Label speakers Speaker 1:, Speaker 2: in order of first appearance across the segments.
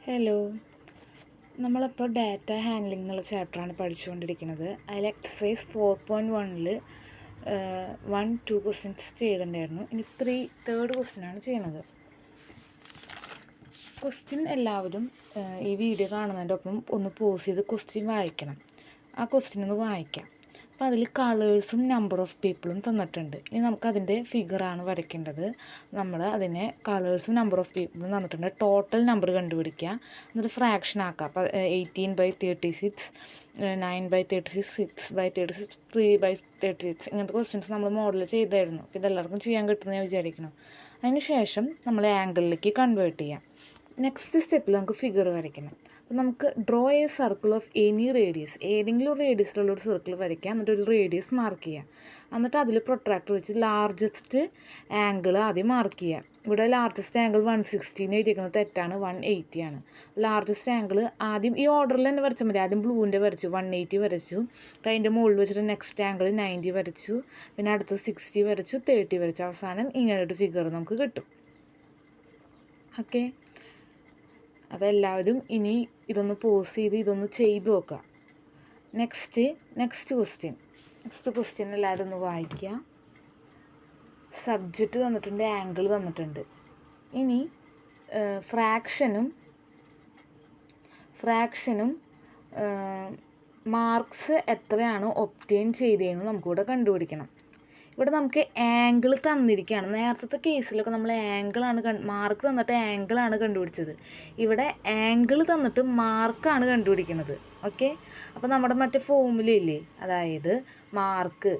Speaker 1: Hello, നമ്മളിപ്പോൾ data handling എന്നുള്ള ചാപ്റ്ററാണ് പഠിച്ചുകൊണ്ടിരിക്കുന്നത്. അതിൽ എക്സസൈസ് 4.1 1-2 ക്വസ്റ്റ്യൻസ് ചെയ്തിട്ടുണ്ടായിരുന്നു. ഇനി തേർഡ് ക്വസ്റ്റ്യനാണ് ചെയ്യുന്നത്. ക്വസ്റ്റ്യൻ എല്ലാവരും ഈ വീഡിയോ കാണുന്നതിൻ്റെ ഒപ്പം ഒന്ന് പോസ് ചെയ്ത് ക്വസ്റ്റ്യൻ വായിക്കണം. ആ ക്വസ്റ്റ്യൻ ഒന്ന് വായിക്കാം. അപ്പോൾ അതിൽ കളേഴ്സും നമ്പർ ഓഫ് പീപ്പിളും തന്നിട്ടുണ്ട്. ഇനി നമുക്കതിൻ്റെ ഫിഗറാണ് വരയ്ക്കേണ്ടത്. നമ്മൾ അതിനെ കളേഴ്സും നമ്പർ ഓഫ് പീപ്പിളും തന്നിട്ടുണ്ട്. ടോട്ടൽ നമ്പർ കണ്ടുപിടിക്കുക, എന്നിട്ട് ഫ്രാക്ഷൻ ആക്കുക. അപ്പോൾ 18/36, 9/36, 6/36, 3/36 ഇങ്ങനത്തെ ക്വസ്റ്റ്യൻസ് നമ്മൾ മോഡൽ ചെയ്തായിരുന്നു. അപ്പോൾ ഇതെല്ലാവർക്കും ചെയ്യാൻ കിട്ടുമെന്ന് ഞാൻ വിചാരിക്കണം. അതിന് ശേഷം നമ്മൾ ആംഗിളിലേക്ക് കൺവേർട്ട് ചെയ്യാം. നെക്സ്റ്റ് സ്റ്റെപ്പിൽ നമുക്ക് ഫിഗർ വരയ്ക്കണം. അപ്പോൾ നമുക്ക് draw A circle of any radius, ഏതെങ്കിലും ഒരു റേഡിയസിലുള്ളൊരു സർക്കിൾ വരയ്ക്കുക, എന്നിട്ട് ഒരു റേഡിയസ് മാർക്ക് ചെയ്യുക. എന്നിട്ട് അതിൽ പ്രൊട്രാക്ടർ വെച്ച് ലാർജസ്റ്റ് ആംഗിൾ ആദ്യം മാർക്ക് ചെയ്യുക. ഇവിടെ ലാർജസ്റ്റ് ആംഗിൾ 160 എഴുതിയിരിക്കുന്നത് തെറ്റാണ്, 180 ആണ്. ലാർജസ്റ്റ് ആംഗിൾ ആദ്യം ഈ ഓർഡറിൽ തന്നെ വരച്ചാൽ മതി. ആദ്യം ബ്ലൂവിൻ്റെ വരച്ചു, 180 വരച്ചു. അതിൻ്റെ മുകളിൽ വെച്ചിട്ട് നെക്സ്റ്റ് ആംഗിൾ 90 വരച്ചു, പിന്നെ അടുത്ത് 60 വരച്ചു, 30 വരച്ചു. അവസാനം ഇങ്ങനൊരു ഫിഗർ നമുക്ക് കിട്ടും. ഓക്കെ, അപ്പോൾ എല്ലാവരും ഇനി ഇതൊന്ന് പോസ് ചെയ്ത് ഇതൊന്ന് ചെയ്ത് നോക്കുക. നെക്സ്റ്റ് ക്വസ്റ്റ്യൻ എല്ലാവരും ഒന്ന് വായിക്കുക. സബ്ജക്റ്റ് തന്നിട്ടുണ്ട്, ആംഗിൾ തന്നിട്ടുണ്ട്. ഇനി ഫ്രാക്ഷനും മാർക്സ് എത്രയാണ് ഒബ്റ്റെയിൻ ചെയ്തതെന്ന് നമുക്കിവിടെ കണ്ടുപിടിക്കണം. ഇവിടെ നമുക്ക് ആംഗിൾ തന്നിരിക്കുകയാണ്. നേരത്തെ കേസിലൊക്കെ നമ്മൾ മാർക്ക് തന്നിട്ട് ആംഗിളാണ് കണ്ടുപിടിച്ചത്. ഇവിടെ ആംഗിൾ തന്നിട്ട് മാർക്കാണ് കണ്ടുപിടിക്കുന്നത്. ഓക്കെ, അപ്പോൾ നമ്മുടെ മറ്റേ ഫോർമുലയില്ലേ, അതായത് mark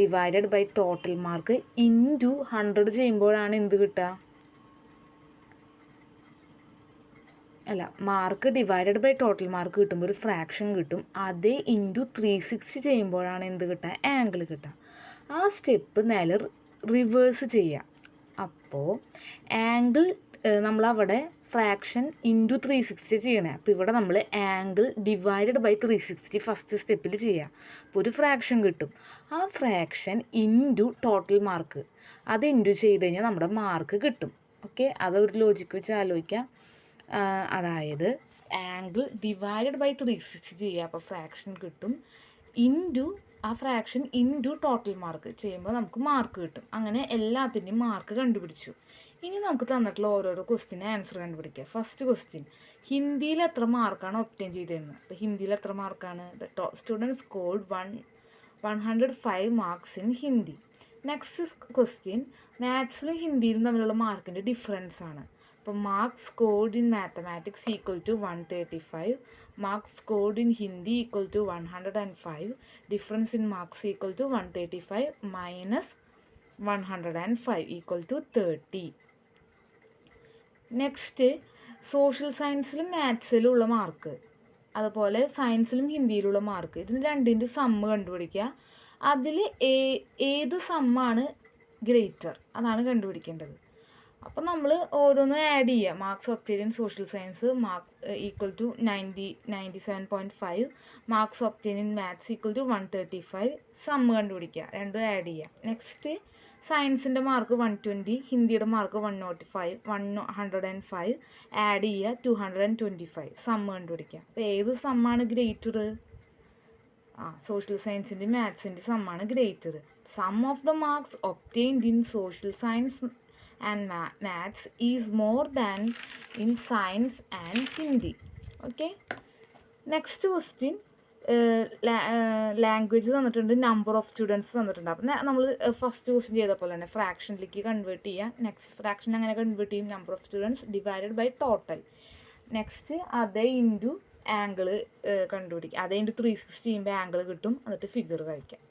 Speaker 1: divided by total mark into 100 ചെയ്യുമ്പോഴാണ് എന്ത് കിട്ടുക? അല്ല, mark divided by total mark കിട്ടുമ്പോൾ ഒരു ഫ്രാക്ഷൻ കിട്ടും. അതേ ഇൻറ്റു 360 ചെയ്യുമ്പോഴാണ് എന്ത് കിട്ടുക? ആംഗിൾ കിട്ടുക. ആ സ്റ്റെപ്പ് നേരെ റിവേഴ്സ് ചെയ്യുക. അപ്പോൾ ആംഗിൾ നമ്മളവിടെ ഫ്രാക്ഷൻ ഇൻറ്റു 360 ചെയ്യണേ. അപ്പോൾ ഇവിടെ നമ്മൾ ആംഗിൾ ഡിവൈഡഡ് ബൈ 360 ഫസ്റ്റ് സ്റ്റെപ്പിൽ ചെയ്യുക. അപ്പോൾ ഒരു ഫ്രാക്ഷൻ കിട്ടും. ആ ഫ്രാക്ഷൻ ഇൻറ്റു ടോട്ടൽ മാർക്ക്, അത് ഇൻറ്റു ചെയ്ത് കഴിഞ്ഞാൽ നമ്മുടെ മാർക്ക് കിട്ടും. ഓക്കെ, അതൊരു ലോജിക്ക് വെച്ച് ആലോചിക്കാം. അതായത് ആംഗിൾ ഡിവൈഡഡ് ബൈ 360 ചെയ്യുക, അപ്പോൾ ഫ്രാക്ഷൻ കിട്ടും. ആ ഫ്രാക്ഷൻ ഇൻറ്റു ടോട്ടൽ മാർക്ക് ചെയ്യുമ്പോൾ നമുക്ക് മാർക്ക് കിട്ടും. അങ്ങനെ എല്ലാത്തിൻ്റെയും മാർക്ക് കണ്ടുപിടിച്ചു. ഇനി നമുക്ക് തന്നിട്ടുള്ള ഓരോരോ ക്വസ്റ്റ്യന് ആൻസർ കണ്ടുപിടിക്കുക. ഫസ്റ്റ് ക്വസ്റ്റ്യൻ, ഹിന്ദിയിൽ എത്ര മാർക്കാണ് ഒബ്റ്റെയിൻ ചെയ്തതെന്ന്. അപ്പോൾ ഹിന്ദിയിൽ എത്ര മാർക്കാണ്? Student scored 105 marks in Hindi. Next question, മാത്സിലും ഹിന്ദിയിലും തമ്മിലുള്ള മാർക്കിൻ്റെ ഡിഫറൻസ് ആണ്. അപ്പോൾ marks scored in mathematics equal to 135, marks scored in Hindi equal to 105, difference in marks equal to 135 minus 105 equal to 30. Next, social സയൻസിലും മാത്സിലും ഉള്ള മാർക്ക്, അതുപോലെ സയൻസിലും ഹിന്ദിയിലുള്ള മാർക്ക്, ഇതിന് രണ്ടിൻ്റെ സമ്മ് കണ്ടുപിടിക്കുക. അതിൽ ഏത് സമ്മാണ് ഗ്രേറ്റർ അതാണ് കണ്ടുപിടിക്കേണ്ടത്. അപ്പോൾ നമ്മൾ ഓരോന്ന് ആഡ് ചെയ്യുക. Marks obtain in social science marks equal to 97.5, marks obtain in maths equal to 135, sum കണ്ടുപിടിക്കുക, രണ്ടും ആഡ് ചെയ്യുക. നെക്സ്റ്റ്, സയൻസിൻ്റെ മാർക്ക് 120, ഹിന്ദിയുടെ മാർക്ക് 105 ആഡ് ചെയ്യുക, 225, സമ്മ് കണ്ടുപിടിക്കുക. അപ്പോൾ ഏത് സമ്മാണ് ഗ്രേറ്റർ? സോഷ്യൽ സയൻസിൻ്റെ മാത്സിൻ്റെ സമ്മാണ് greater. Sum of the marks obtained in social science and maths is more than in science and Hindi. Okay, next question, language തന്നിട്ടുണ്ട്, നമ്പർ ഓഫ് സ്റ്റുഡൻസ് തന്നിട്ടുണ്ട്. അപ്പം നമ്മൾ ഫസ്റ്റ് ക്വസ്റ്റ്യൻ ചെയ്ത പോലെ തന്നെ ഫ്രാക്ഷനിലേക്ക് കൺവേർട്ട് ചെയ്യുക. നെക്സ്റ്റ് ഫ്രാക്ഷൻ അങ്ങനെ കൺവേർട്ട് ചെയ്യും, number of students divided by total. Next അതേ ഇൻറ്റു ആംഗിൾ കണ്ടുപിടിക്കുക, അതേ ഇൻറ്റു 360 ചെയ്യുമ്പോൾ ആംഗിൾ കിട്ടും, എന്നിട്ട് ഫിഗർ വരയ്ക്കാം.